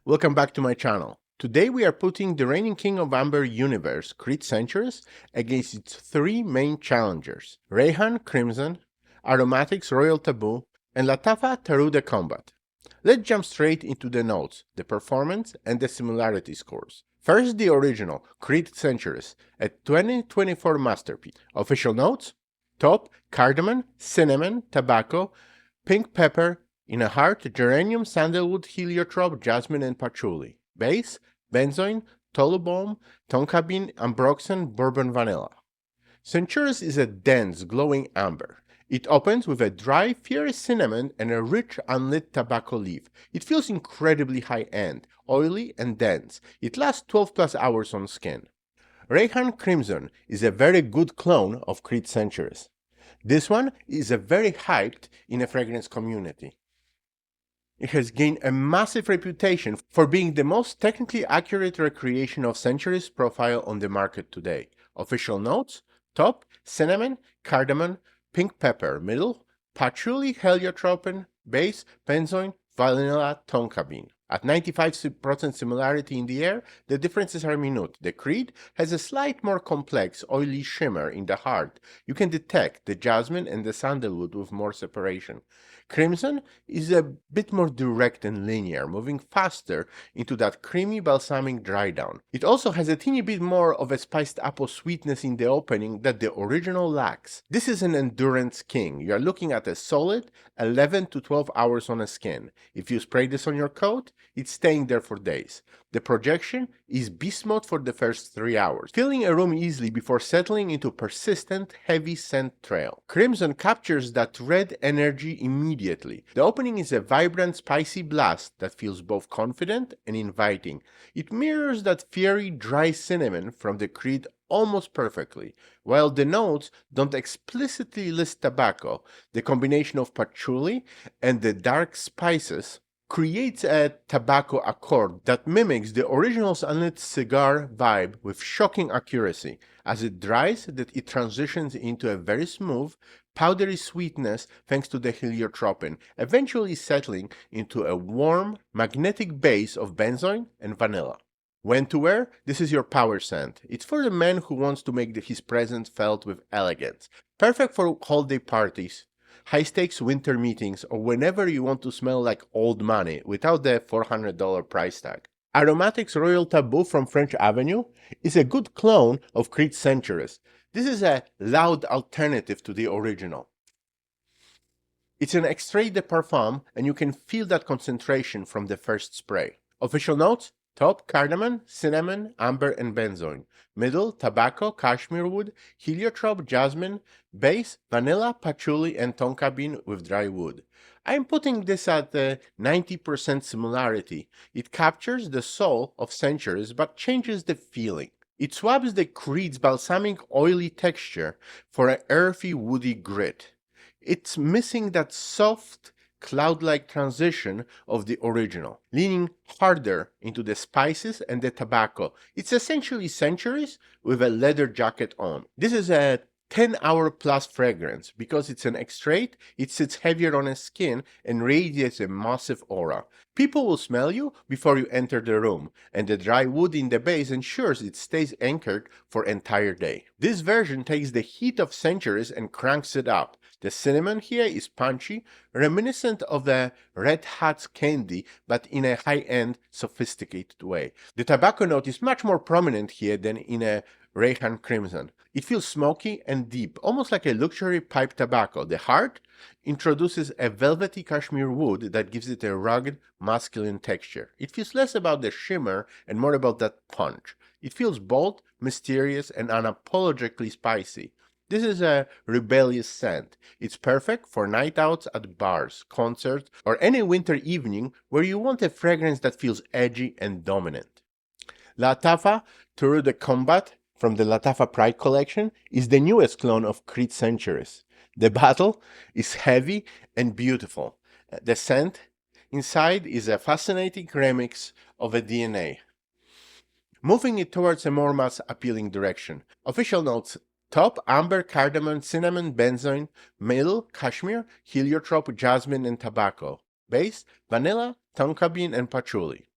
welcome back to my channel. Today we are putting the reigning king of amber universe, Centaurus, against its three main challengers, Rayhaan Crimson, Aromatix Royal Taboo, and Lattafa Taureau De Combat. Let's jump straight into the notes, the performance, and the similarity scores. First, the original, Centaurus, a 2024 masterpiece. Official notes: top, cardamom, cinnamon, tobacco, pink pepper, in a heart, geranium, sandalwood, heliotrope, jasmine, and patchouli. Base, benzoin, tolu balm, tonka bean, ambroxan, bourbon vanilla. Centaurus is a dense, glowing amber. It opens with a dry, fiery cinnamon and a rich, unlit tobacco leaf. It feels incredibly high-end, oily, and dense. It lasts 12 plus hours on skin. Rayhaan Crimson is a very good clone of Centaurus. This one is a very hyped in a fragrance community. It has gained a massive reputation for being the most technically accurate recreation of Centaurus profile on the market today. Official notes: top, cinnamon, cardamom, pink pepper, middle, patchouli, heliotrope, base, benzoin, vanilla, tonka bean. At 95% similarity in the air, the differences are minute. The Creed has a slight more complex, oily shimmer in the heart. You can detect the jasmine and the sandalwood with more separation. Crimson is a bit more direct and linear, moving faster into that creamy balsamic dry down. It also has a teeny bit more of a spiced apple sweetness in the opening that the original lacks. This is an endurance king. You are looking at a solid 11 to 12 hours on a skin. If you spray this on your coat, it's staying there for days. The projection is beast mode for the first 3 hours, filling a room easily before settling into persistent, heavy scent trail. Crimson captures that red energy immediately. The opening is a vibrant, spicy blast that feels both confident and inviting. It mirrors that fiery, dry cinnamon from the Creed almost perfectly. While the notes don't explicitly list tobacco, the combination of patchouli and the dark spices creates a tobacco accord that mimics the original's unlit cigar vibe with shocking accuracy. As it dries, it transitions into a very smooth, powdery sweetness thanks to the heliotrope, eventually settling into a warm, magnetic base of benzoin and vanilla. When to wear? This is your power scent. It's for the man who wants to make his presence felt with elegance. Perfect for holiday parties, high-stakes winter meetings, or whenever you want to smell like old money without the $400 price tag. Aromatix Royal Taboo from French Avenue is a good clone of Centaurus. This is a loud alternative to the original. It's an extrait de parfum, and you can feel that concentration from the first spray. Official notes: top, cardamom, cinnamon, amber, and benzoin. Middle, tobacco, cashmere wood, heliotrope, jasmine. Base, vanilla, patchouli, and tonka bean with dry wood. I'm putting this at 90% similarity. It captures the soul of Centaurus but changes the feeling. It swaps the Creed's balsamic oily texture for an earthy woody grit. It's missing that soft, cloud-like transition of the original, leaning harder into the spices and the tobacco. It's essentially Centaurus with a leather jacket on. This is a 10-hour plus fragrance. Because it's an extrait, it sits heavier on a skin and radiates a massive aura. People will smell you before you enter the room, and the dry wood in the base ensures it stays anchored for an entire day. This version takes the heat of Centaurus and cranks it up. The cinnamon here is punchy, reminiscent of the Red Hat's candy, but in a high-end, sophisticated way. The tobacco note is much more prominent here than in a Rayhaan Crimson. It feels smoky and deep, almost like a luxury pipe tobacco. The heart introduces a velvety cashmere wood that gives it a rugged, masculine texture. It feels less about the shimmer and more about that punch. It feels bold, mysterious, and unapologetically spicy. This is a rebellious scent. It's perfect for night outs at bars, concerts, or any winter evening where you want a fragrance that feels edgy and dominant. Lattafa Taureau De Combat from the Lattafa Pride collection is the newest clone of Centaurus. The bottle is heavy and beautiful. The scent inside is a fascinating remix of a DNA, moving it towards a more mass appealing direction. Official notes: top, amber, cardamom, cinnamon, benzoin. Middle, cashmere, heliotrope, jasmine, and tobacco. Base, vanilla, tonka bean, and patchouli.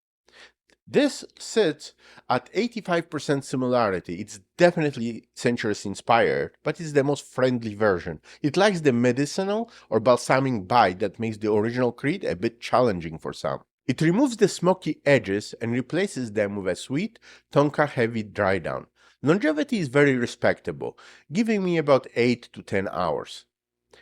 This sits at 85% similarity. It's definitely Centaurus inspired, but it's the most friendly version. It lacks the medicinal or balsamic bite that makes the original Creed a bit challenging for some. It removes the smoky edges and replaces them with a sweet, tonka-heavy dry down. Longevity is very respectable, giving me about 8 to 10 hours.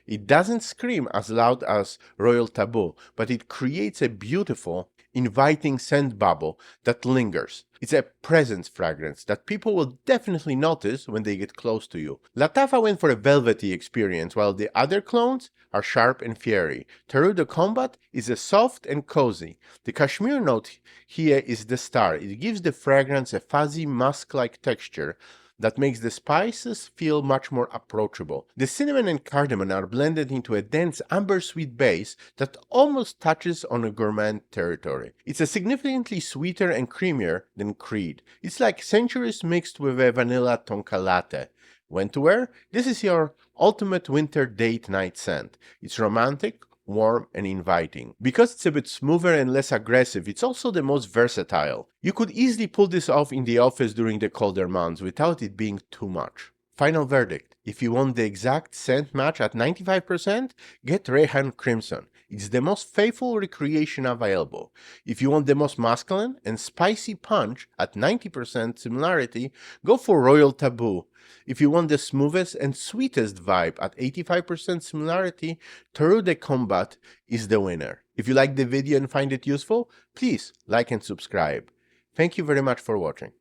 It doesn't scream as loud as Royal Taboo, but it creates a beautiful, inviting scent bubble that lingers. It's a presence fragrance that people will definitely notice when they get close to you. Lattafa went for a velvety experience, while the other clones are sharp and fiery. Taureau De Combat is a soft and cozy. The cashmere note here is the star. It gives the fragrance a fuzzy, musk-like texture that makes the spices feel much more approachable. The cinnamon and cardamom are blended into a dense amber sweet base that almost touches on a gourmand territory. It's a significantly sweeter and creamier than Creed. It's like Centaurus mixed with a vanilla tonka latte. When to wear? This is your ultimate winter date night scent. It's romantic, warm, and inviting. Because it's a bit smoother and less aggressive, it's also the most versatile. You could easily pull this off in the office during the colder months without it being too much. Final verdict. If you want the exact scent match at 95%, get Rayhaan Crimson. It's the most faithful recreation available. If you want the most masculine and spicy punch at 90% similarity, go for Royal Taboo. If you want the smoothest and sweetest vibe at 85% similarity, Taureau De Combat is the winner. If you like the video and find it useful, please like and subscribe. Thank you very much for watching.